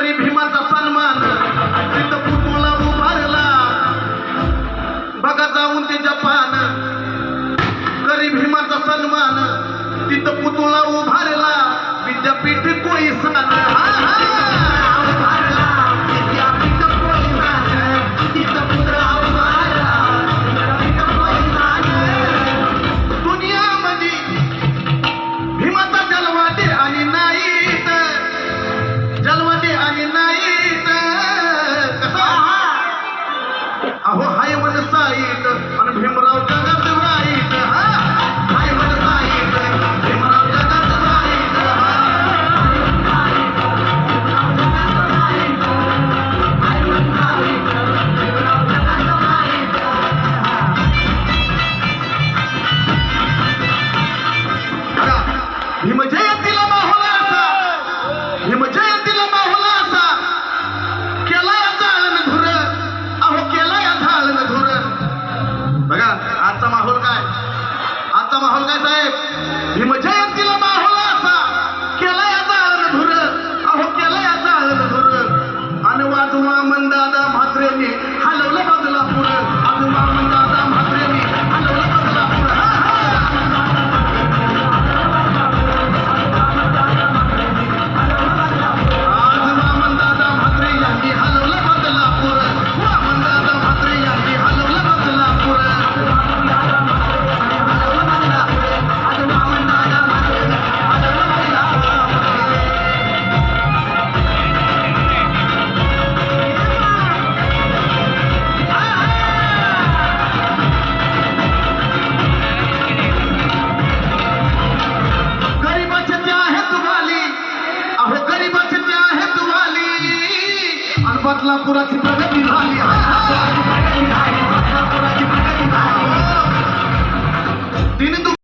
करी भीमाचा सन्मान तिथं पुतळा उभारला बघा जाऊन ते जपान करी भीमाचा सन्मान तिथं पुतळा उभारला विद्यापीठ कोळीसान उभारला विद्यापीठ कोळीसान तिथं पुतळा उभारला विद्यापीठ कोळीसान दुनियामध्ये भीमाचा जलवाटे आणि नाहीत जलवाटे आणि नाहीत कसा अहो हाय मन साईत आणि भीमराव जगात राईत हाय मन साईत भीमराव जगात राईत भीम जयंतीला माहोला असा भीम जयंतीला माहोला असा केला जाळण धुर अहो केला झाळण धुर बघा आजचा माहोल काय साहेब भीम जयंतीला माहोला असा केला जाळण धुर अहो केला जाळण धुर आणि वाजवा मंदादा म्हात्रेंनी हलवलं बदलापूर आजोबा मंदादा म्हात्रेंनी हलवलं बदलापूर बदलापुराची प्रगती